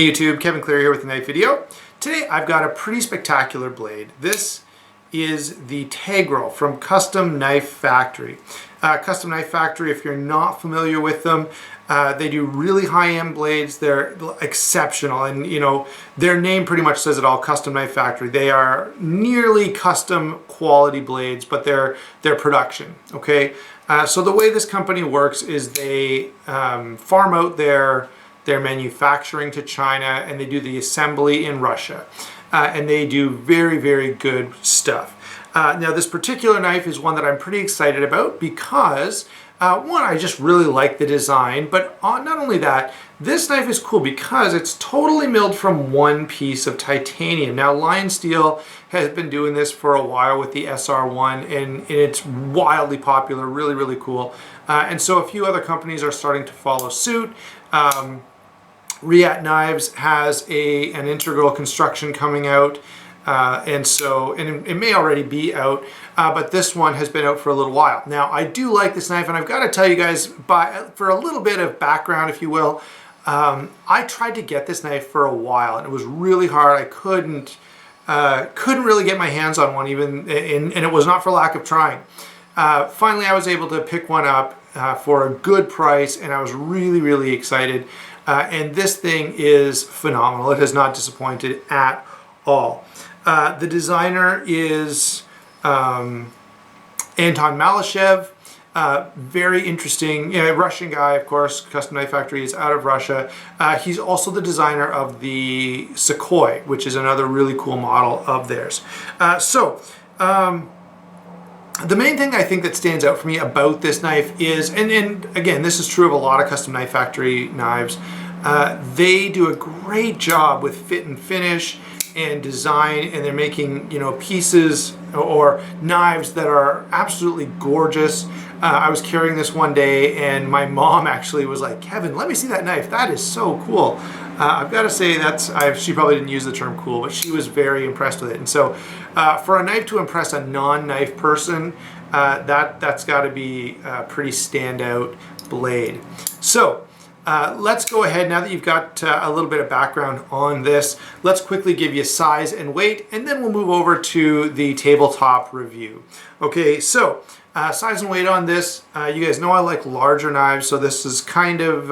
Hey YouTube, Kevin Cleary here with a knife video. Today I've got a pretty spectacular blade. This is the Tegral from Custom Knife Factory. Custom Knife Factory, if you're not familiar with them, they do really high-end blades. They're exceptional, and you know, their name pretty much says it all, Custom Knife Factory. They are nearly custom quality blades, but they're production, okay? So the way this company works is they farm out their manufacturing to China, and they do the assembly in Russia. And they do very, very good stuff. Now this particular knife is one that I'm pretty excited about because one, I just really like the design, but not only that, this knife is cool because it's totally milled from one piece of titanium. Now Lion Steel has been doing this for a while with the SR1, and it's wildly popular, really, really cool. And so a few other companies are starting to follow suit. Riyat Knives has an integral construction coming out, and it may already be out, but this one has been out for a little while. Now I do like this knife, and I've got to tell you guys, for a little bit of background, if you will, I tried to get this knife for a while, and it was really hard. I couldn't really get my hands on one, even, and it was not for lack of trying. Finally, I was able to pick one up for a good price, and I was really, really excited. And this thing is phenomenal. It has not disappointed at all. The designer is Anton Malyshev. Very interesting, Russian guy, of course. Custom Knife Factory is out of Russia. He's also the designer of the Sequoia, which is another really cool model of theirs. The main thing I think that stands out for me about this knife is, and again, this is true of a lot of Custom Knife Factory knives, they do a great job with fit and finish and design, and they're making, pieces or knives that are absolutely gorgeous. I was carrying this one day, and my mom actually was like, "Kevin, let me see that knife. That is so cool." I've got to say she probably didn't use the term cool, but she was very impressed with it. And so for a knife to impress a non-knife person, that's got to be a pretty standout blade. So let's go ahead, now that you've got a little bit of background on this, let's quickly give you size and weight, and then we'll move over to the tabletop review. Okay, so size and weight on this, you guys know I like larger knives, so this is kind of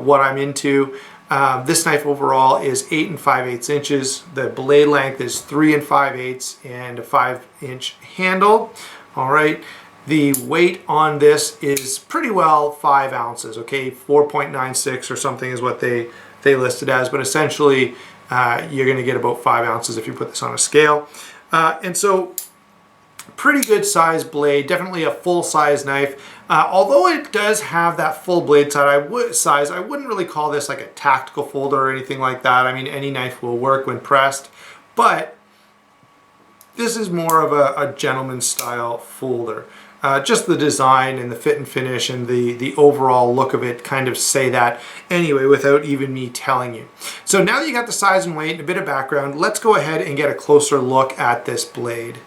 what I'm into. This knife overall is 8 5/8 inches. The blade length is 3 5/8 and a 5-inch handle. All right. The weight on this is pretty well 5 ounces. Okay, 4.96 or something is what they listed as, but essentially you're going to get about 5 ounces if you put this on a scale. And so pretty good size blade, definitely a full size knife. Although it does have that full blade size, I wouldn't really call this like a tactical folder or anything like that. I mean, any knife will work when pressed, but this is more of a gentleman's style folder. Just the design and the fit and finish and the overall look of it kind of say that anyway without even me telling you. So now that you got the size and weight and a bit of background, let's go ahead and get a closer look at this blade.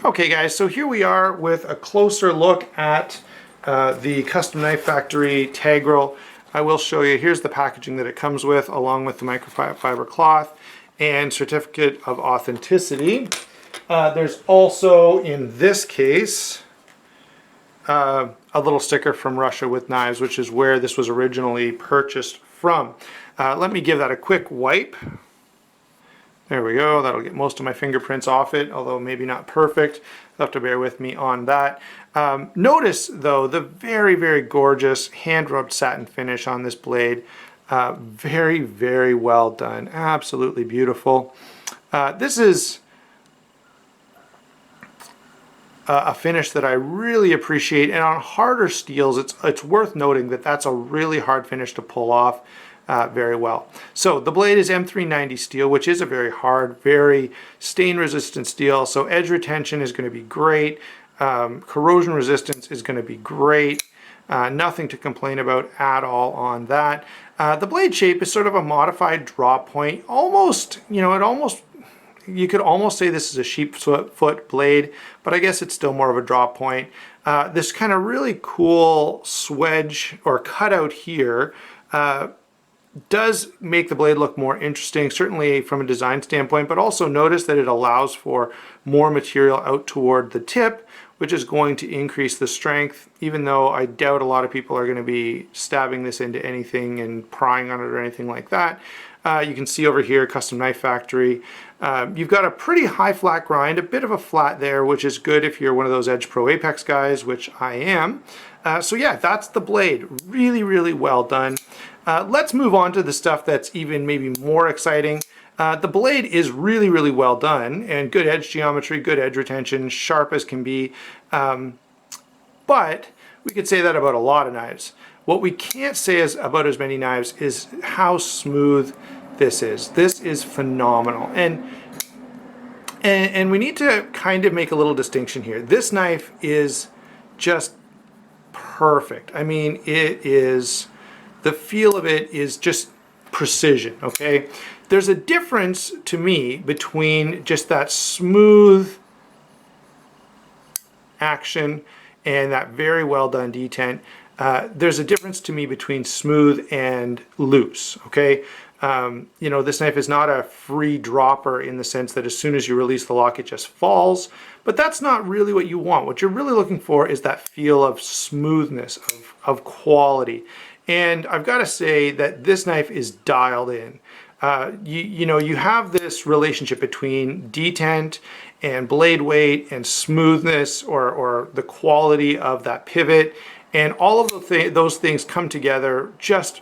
Okay guys, so here we are with a closer look at the Custom Knife Factory Tegral. I will show you, here's the packaging that it comes with, along with the microfiber cloth and certificate of authenticity. There's also, in this case, a little sticker from Russia with Knives, which is where this was originally purchased from. Let me give that a quick wipe. There we go. That'll get most of my fingerprints off it, although maybe not perfect. You'll have to bear with me on that. Notice, though, the very, very gorgeous hand-rubbed satin finish on this blade. Very, very well done. Absolutely beautiful. This is a finish that I really appreciate, and on harder steels, it's worth noting that that's a really hard finish to pull off very well. So the blade is M390 steel, which is a very hard, very stain-resistant steel. So edge retention is going to be great. Corrosion resistance is going to be great. Nothing to complain about at all on that. The blade shape is sort of a modified drop point. Almost, you could almost say this is a sheepfoot blade, but I guess it's still more of a drop point. This kind of really cool swedge or cutout here does make the blade look more interesting, certainly from a design standpoint, but also notice that it allows for more material out toward the tip, which is going to increase the strength, even though I doubt a lot of people are going to be stabbing this into anything and prying on it or anything like that. You can see over here, Custom Knife Factory. You've got a pretty high flat grind, a bit of a flat there, which is good if you're one of those Edge Pro Apex guys, which I am. So yeah, that's the blade. Really, really well done. Let's move on to the stuff that's even maybe more exciting. The blade is really, really well done and good edge geometry, good edge retention, sharp as can be. But we could say that about a lot of knives. What we can't say about as many knives is how smooth this is. This is phenomenal. And we need to kind of make a little distinction here. This knife is just perfect. I mean, it is, the feel of it is just precision, okay? There's a difference to me between just that smooth action and that very well done detent. There's a difference to me between smooth and loose, okay? You know, this knife is not a free dropper in the sense that as soon as you release the lock, it just falls, but that's not really what you want. What you're really looking for is that feel of smoothness, of quality. And I've got to say that this knife is dialed in. You know, you have this relationship between detent and blade weight and smoothness or the quality of that pivot, and all of those things come together just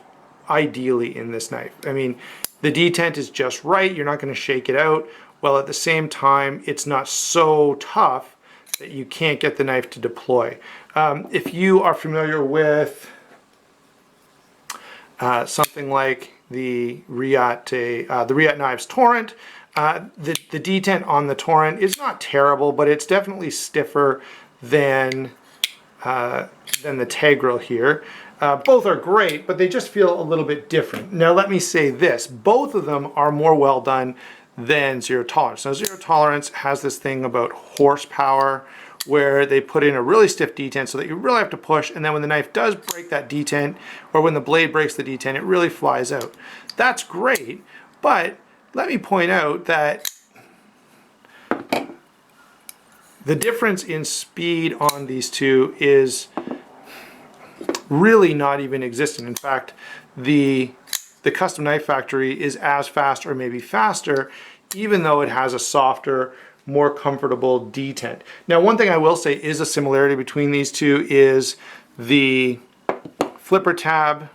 ideally in this knife. I mean, the detent is just right. You're not going to shake it out, while at the same time, it's not so tough that you can't get the knife to deploy. If you are familiar with something like the Riat Knives Torrent, the detent on the Torrent is not terrible, but it's definitely stiffer than the Tegral here. Both are great, but they just feel a little bit different. Now let me say this, both of them are more well done than Zero Tolerance. Now Zero Tolerance has this thing about horsepower where they put in a really stiff detent so that you really have to push, and then when the knife does break that detent, or when the blade breaks the detent, it really flies out. That's great, but let me point out that the difference in speed on these two is really not even existent. In fact, the Custom Knife Factory is as fast or maybe faster, even though it has a softer, more comfortable detent. Now, one thing I will say is a similarity between these two is the flipper tab.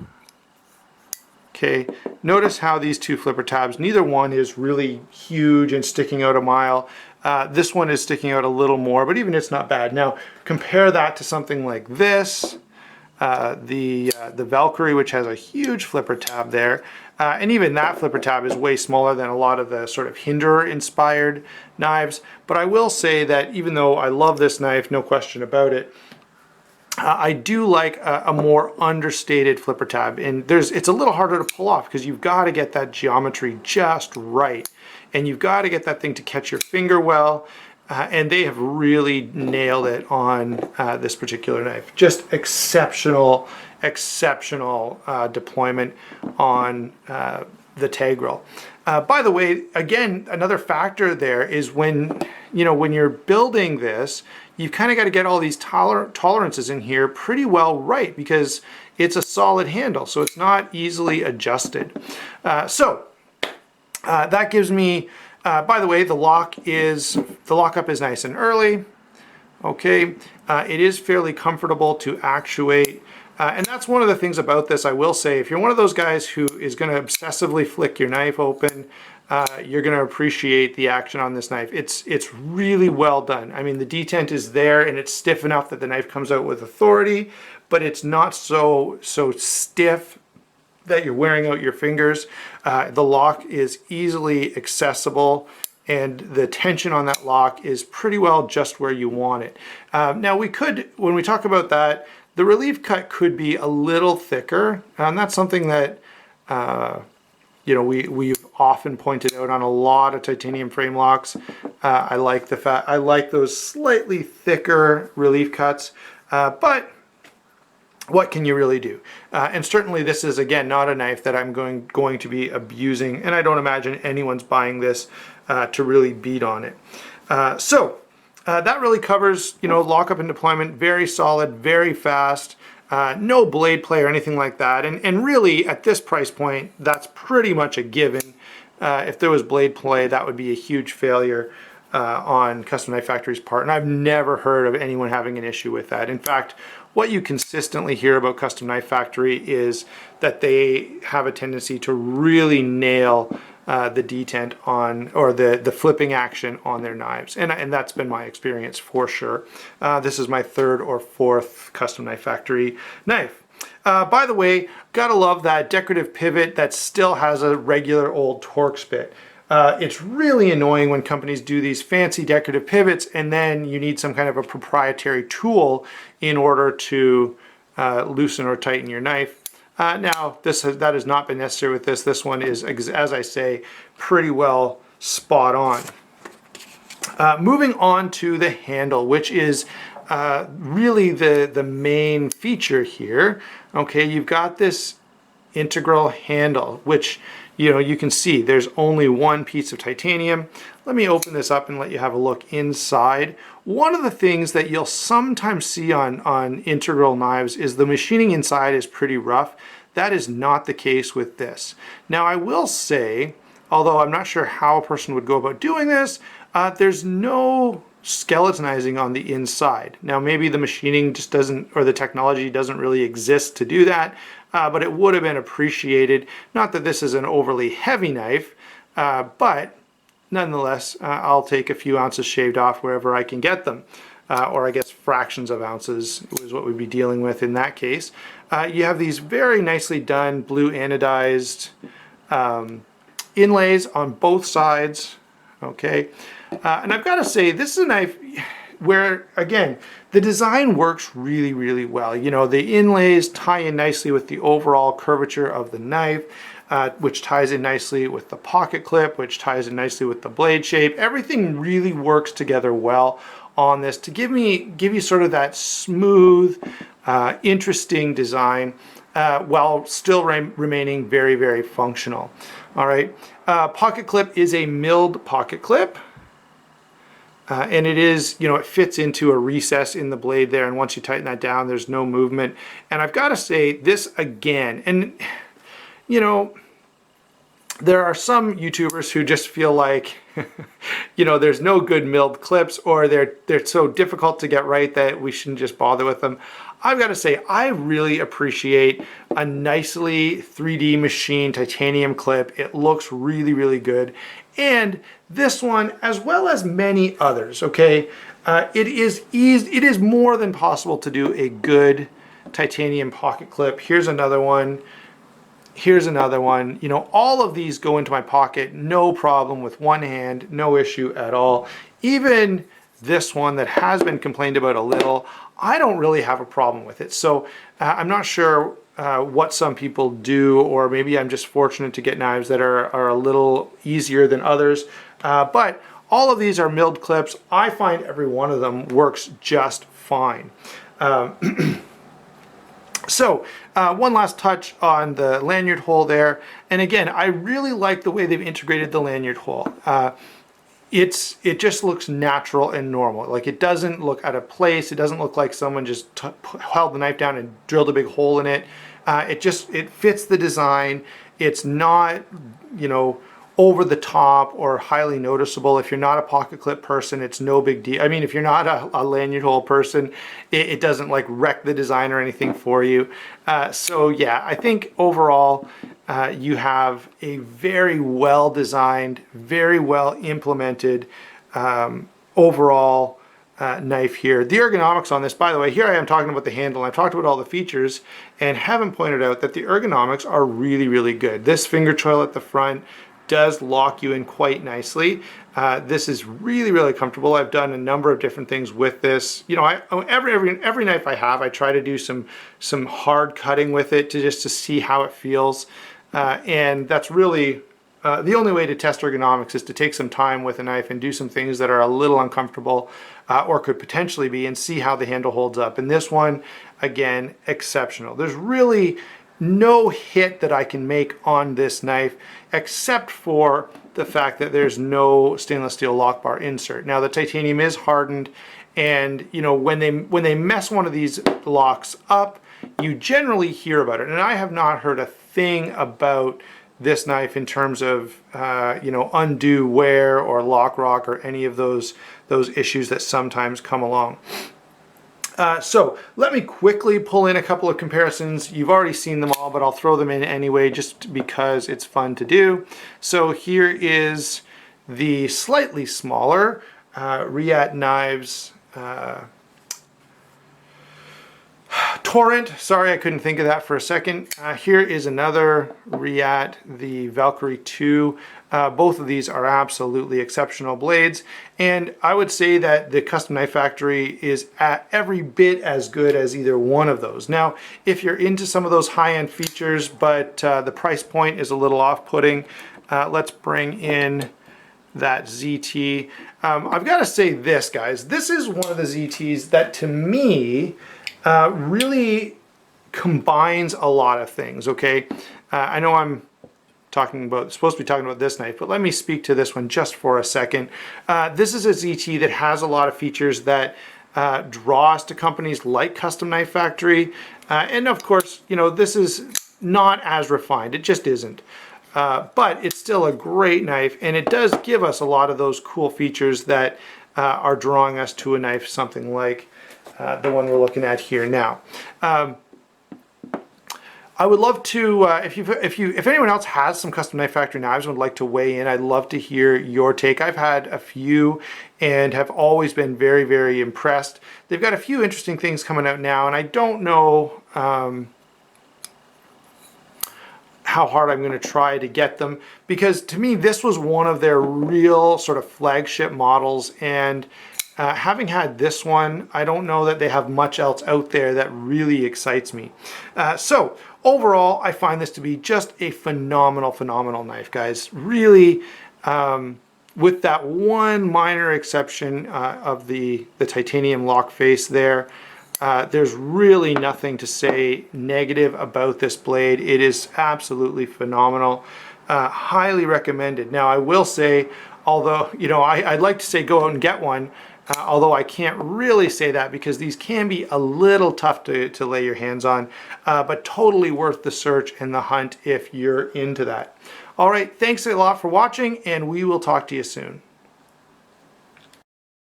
Okay, notice how these two flipper tabs, neither one is really huge and sticking out a mile. This one is sticking out a little more, but even it's not bad. Now, compare that to something like this, the Valkyrie, which has a huge flipper tab there. And even that flipper tab is way smaller than a lot of the sort of Hinderer-inspired knives. But I will say that even though I love this knife, no question about it, I do like a more understated flipper tab. And it's a little harder to pull off because you've got to get that geometry just right. And you've got to get that thing to catch your finger well. And they have really nailed it on this particular knife. Just exceptional deployment on the Tegral. By the way, again, another factor there is when you're building this, you've kind of got to get all these tolerances in here pretty well right, because it's a solid handle, so it's not easily adjusted. That gives me, by the way, the lockup is nice and early. Okay, it is fairly comfortable to actuate. And that's one of the things about this, I will say, if you're one of those guys who is going to obsessively flick your knife open, you're going to appreciate the action on this knife. It's really well done. I mean, the detent is there and it's stiff enough that the knife comes out with authority, but it's not so stiff that you're wearing out your fingers. The lock is easily accessible, and the tension on that lock is pretty well just where you want it. Now we could, when we talk about that, the relief cut could be a little thicker, and that's something that we've often pointed out on a lot of titanium frame locks. I like those slightly thicker relief cuts, but what can you really do? And certainly this is, again, not a knife that I'm going to be abusing, and I don't imagine anyone's buying this to really beat on it. That really covers, lockup and deployment. Very solid, very fast, no blade play or anything like that. And really, at this price point, that's pretty much a given. If there was blade play, that would be a huge failure on Custom Knife Factory's part, and I've never heard of anyone having an issue with that. In fact, what you consistently hear about Custom Knife Factory is that they have a tendency to really nail the detent on, or the flipping action on their knives, and that's been my experience for sure. This is my third or fourth Custom Knife Factory knife. By the way, gotta love that decorative pivot that still has a regular old Torx bit. It's really annoying when companies do these fancy decorative pivots and then you need some kind of a proprietary tool in order to loosen or tighten your knife. Now, that has not been necessary with this. This one is, as I say, pretty well spot on. Moving on to the handle, which is really the main feature here. Okay, you've got this integral handle, which you can see there's only one piece of titanium. Let me open this up and let you have a look inside. One of the things that you'll sometimes see on integral knives is the machining inside is pretty rough. That is not the case with this. Now, I will say, although I'm not sure how a person would go about doing this, there's no skeletonizing on the inside. Now, maybe the machining just doesn't, or the technology doesn't really exist to do that, but it would have been appreciated. Not that this is an overly heavy knife, but nonetheless, I'll take a few ounces shaved off wherever I can get them, or I guess fractions of ounces is what we'd be dealing with in that case. You have these very nicely done blue anodized inlays on both sides, okay? And I've got to say, this is a knife where, again, the design works really, really well. The inlays tie in nicely with the overall curvature of the knife, which ties in nicely with the pocket clip, which ties in nicely with the blade shape. Everything really works together well on this to give you sort of that smooth, interesting design while still remaining very, very functional. All right, pocket clip is a milled pocket clip. And it is, it fits into a recess in the blade there, and once you tighten that down, there's no movement. And I've got to say, this again, and there are some YouTubers who just feel like, there's no good milled clips, or they're so difficult to get right that we shouldn't just bother with them. I've got to say, I really appreciate a nicely 3D machined titanium clip. It looks really, really good. And this one, as well as many others, okay, it is more than possible to do a good titanium pocket clip. Here's another one. Here's another one. All of these go into my pocket, no problem, with one hand, no issue at all. Even this one that has been complained about a little, I don't really have a problem with it. So I'm not sure what some people do, or maybe I'm just fortunate to get knives that are a little easier than others. But all of these are milled clips. I find every one of them works just fine. So one last touch on the lanyard hole there. And again, I really like the way they've integrated the lanyard hole. It just looks natural and normal. Like, it doesn't look out of place. It doesn't look like someone just held the knife down and drilled a big hole in it. It fits the design. It's not, over the top or highly noticeable. If you're not a pocket clip person, it's no big deal. I mean, if you're not a lanyard hole person, it doesn't like wreck the design or anything for you. So yeah, I think overall you have a very well designed, very well implemented overall knife here. The ergonomics on this, by the way, here I am talking about the handle. I've talked about all the features and haven't pointed out that the ergonomics are really, really good. This finger choil at the front does lock you in quite nicely. This is really, really comfortable. I've done a number of different things with this. Every knife I have, I try to do some hard cutting with it to see how it feels. And that's really the only way to test ergonomics is to take some time with a knife and do some things that are a little uncomfortable or could potentially be, and see how the handle holds up. And this one, again, exceptional. There's really no hit that I can make on this knife except for the fact that there's no stainless steel lock bar insert. Now the titanium is hardened, and you know, when they mess one of these locks up, you generally hear about it. And I have not heard a thing about this knife in terms of you know, undue wear or lock rock or any of those issues that sometimes come along. So let me quickly pull in a couple of comparisons. You've already seen them all, but I'll throw them in anyway just because it's fun to do. So here is the slightly smaller Reate Knives Torrent. Sorry, I couldn't think of that for a second. Here is another Reate, the Valkyrie 2. Both of these are absolutely exceptional blades, and I would say that the Custom Knife Factory is at every bit as good as either one of those. Now, if you're into some of those high-end features, but the price point is a little off-putting, let's bring in that ZT. I've got to say this, guys. This is one of the ZTs that, to me, really combines a lot of things, okay? I know I'm supposed to be talking about this knife, but let me speak to this one just for a second. This is a ZT that has a lot of features that draw us to companies like Custom Knife Factory. And of course, you know, this is not as refined. It just isn't. But it's still a great knife, and it does give us a lot of those cool features that are drawing us to a knife, something like the one we're looking at here now. I would love to, if anyone else has some Custom Knife Factory knives and would like to weigh in, I'd love to hear your take. I've had a few and have always been very, very impressed. They've got a few interesting things coming out now, and I don't know how hard I'm going to try to get them, because to me this was one of their real sort of flagship models, and having had this one, I don't know that they have much else out there that really excites me. So overall, I find this to be just a phenomenal knife, guys. Really, with that one minor exception of the titanium lock face there, there's really nothing to say negative about this blade. It is absolutely phenomenal. Highly recommended. Now, I will say, although, you know, I'd like to say go out and get one, although I can't really say that because these can be a little tough to lay your hands on, but totally worth the search and the hunt if you're into that. All right, thanks a lot for watching, and we will talk to you soon.